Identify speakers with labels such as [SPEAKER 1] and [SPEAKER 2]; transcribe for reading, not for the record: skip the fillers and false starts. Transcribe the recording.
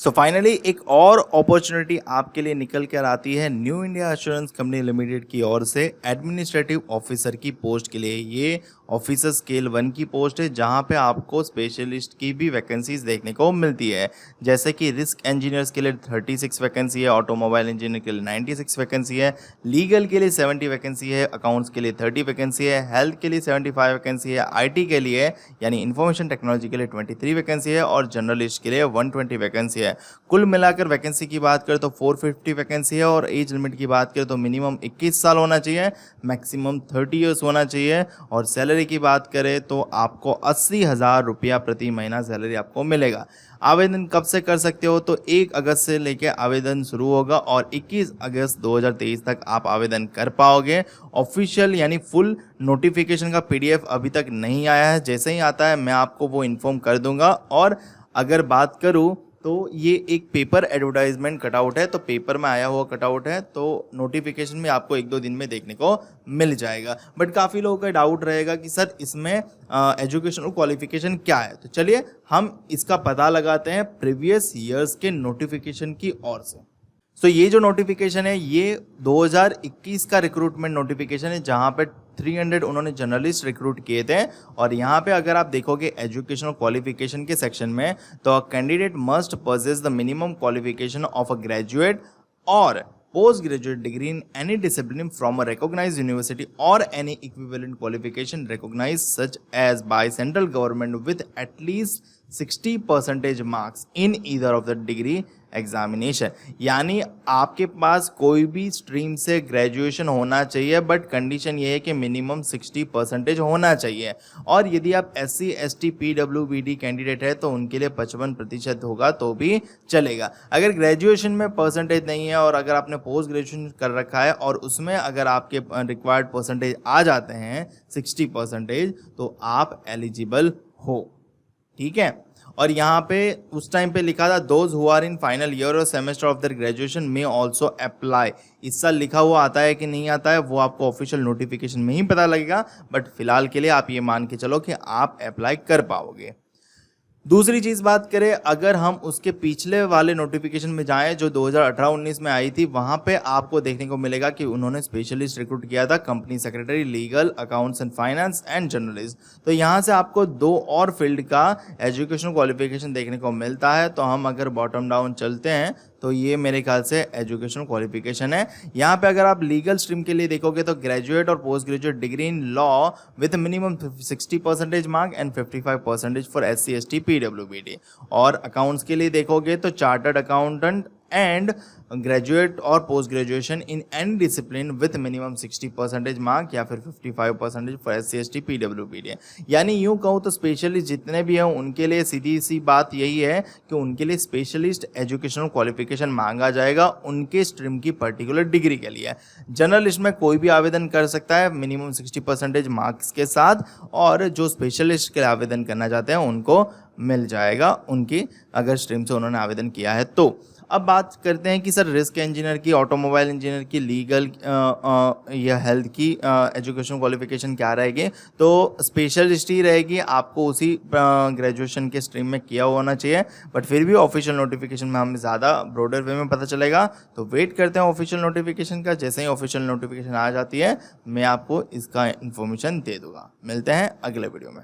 [SPEAKER 1] So finally एक और opportunity आपके लिए निकल कर आती है new India assurance company limited की ओर से एडमिनिस्ट्रेटिव ऑफिसर की पोस्ट के लिए। ये ऑफिसर स्केल 1 की पोस्ट है जहां पे आपको स्पेशलिस्ट की भी वैकेंसीज देखने को मिलती है। जैसे कि रिस्क इंजीनियर्स के लिए 36 वैकेंसी है, ऑटोमोबाइल इंजीनियर के लिए 96 वैकेंसी है, लीगल के लिए 70 वैकेंसी है, अकाउंट्स के लिए 30 वैकेंसी है, हेल्थ के लिए 75 वैकेंसी है, IT के लिए यानी इन्फॉर्मेशन टेक्नोलॉजी के लिए 23 वैकेंसी है और जर्नलिस्ट के लिए 120 वैकेंसी है। कुल मिलाकर वैकेंसी की बात करें तो 450 वैकेंसी है और एज लिमिट की बात करें तो मिनिमम 21 साल होना चाहिए, मैक्सिमम 30 ईयर्स होना चाहिए। और सैलरी की बात करें तो आपको 80,000 रुपया प्रति महीना सैलरी आपको मिलेगा। आवेदन कब से कर सकते हो तो 1 अगस्त से लेकर आवेदन शुरू होगा और 21 अगस्त 2023 तक आप आवेदन कर पाओगे। ऑफिशियल यानी फुल नोटिफिकेशन का PDF अभी तक नहीं आया है, जैसे ही आता है मैं आपको वो इन्फॉर्म कर दूंगा। और अगर बात करूँ तो ये एक पेपर एडवर्टाइजमेंट कटआउट है, तो पेपर में आया हुआ कटआउट है, तो नोटिफिकेशन में आपको 1-2 दिन में देखने को मिल जाएगा। बट काफ़ी लोगों का डाउट रहेगा कि सर इसमें एजुकेशनल क्वालिफिकेशन क्या है, तो चलिए हम इसका पता लगाते हैं प्रीवियस ईयर्स के नोटिफिकेशन की ओर से। सो ये जो नोटिफिकेशन है ये 2021 का रिक्रूटमेंट नोटिफिकेशन है जहां पे 300 उन्होंने जर्नलिस्ट रिक्रूट किए थे। और यहाँ पे अगर आप देखोगे एजुकेशनल क्वालिफिकेशन के सेक्शन में तो candidate must possess the minimum qualification of a graduate और post graduate degree in any discipline from a recognized university और any equivalent qualification recognized such as by central government with at least 60% marks in either of the degree examination. यानी आपके पास कोई भी stream से graduation होना चाहिए, but condition ये है कि मिनिमम 60% होना चाहिए। और यदि आप SC ST PWBD कैंडिडेट है तो उनके लिए 55% होगा तो भी चलेगा। अगर ग्रेजुएशन में परसेंटेज नहीं है और अगर आपने पोस्ट ग्रेजुएशन कर रखा है और उसमें अगर आपके रिक्वायर्ड परसेंटेज आ जाते हैं 60%, तो आप एलिजिबल हो, ठीक है। और यहाँ पे उस टाइम पे लिखा था those who are in final year और सेमेस्टर ऑफ देयर ग्रेजुएशन में ऑल्सो अप्लाई। इस साल लिखा हुआ आता है कि नहीं आता है वो आपको ऑफिशियल नोटिफिकेशन में ही पता लगेगा, बट फिलहाल के लिए आप ये मान के चलो कि आप अप्लाई कर पाओगे। दूसरी चीज़ बात करें, अगर हम उसके पिछले वाले नोटिफिकेशन में जाएं जो 2018-19 में आई थी, वहां पे आपको देखने को मिलेगा कि उन्होंने स्पेशलिस्ट रिक्रूट किया था, company secretary, legal, accounts and finance and journalist. तो यहां से आपको 2 और फील्ड का एजुकेशनल क्वालिफिकेशन देखने को मिलता है। तो हम अगर बॉटम डाउन चलते हैं तो ये मेरे ख्याल से एजुकेशनल क्वालिफिकेशन है। यहाँ पे अगर आप लीगल स्ट्रीम के लिए देखोगे तो ग्रेजुएट और post graduate degree in law with minimum 60% mark and 55% for SC ST PWBD। और अकाउंट्स के लिए देखोगे तो चार्टर्ड अकाउंटेंट एंड ग्रेजुएट और post graduation in any discipline with minimum 60% mark या फिर 55% फॉर SC ST PWBD। यानी यूं कहूँ तो स्पेशलिस्ट जितने भी हैं उनके लिए सीधी सी बात यही है कि उनके लिए स्पेशलिस्ट एजुकेशनल क्वालिफिकेशन मांगा जाएगा उनके स्ट्रीम की पर्टिकुलर डिग्री के लिए। जर्नलिस्ट में कोई भी आवेदन कर सकता है मिनिमम 60% मार्क्स के साथ, और जो स्पेशलिस्ट के लिए आवेदन करना चाहते हैं उनको मिल जाएगा उनकी अगर स्ट्रीम से उन्होंने आवेदन किया है तो। अब बात करते हैं कि सर रिस्क इंजीनियर की, ऑटोमोबाइल इंजीनियर की, लीगल या हेल्थ की एजुकेशन क्वालिफिकेशन क्या रहेगी, तो स्पेशलिस्ट ही रहेगी, आपको उसी ग्रेजुएशन के स्ट्रीम में किया होना चाहिए। बट फिर भी ऑफिशियल नोटिफिकेशन में हमें ज़्यादा ब्रॉडर वे में पता चलेगा, तो वेट करते हैं ऑफिशियल नोटिफिकेशन का। जैसे ही ऑफिशियल नोटिफिकेशन आ जाती है मैं आपको इसका इन्फॉर्मेशन दे दूँगा। मिलते हैं अगले वीडियो में।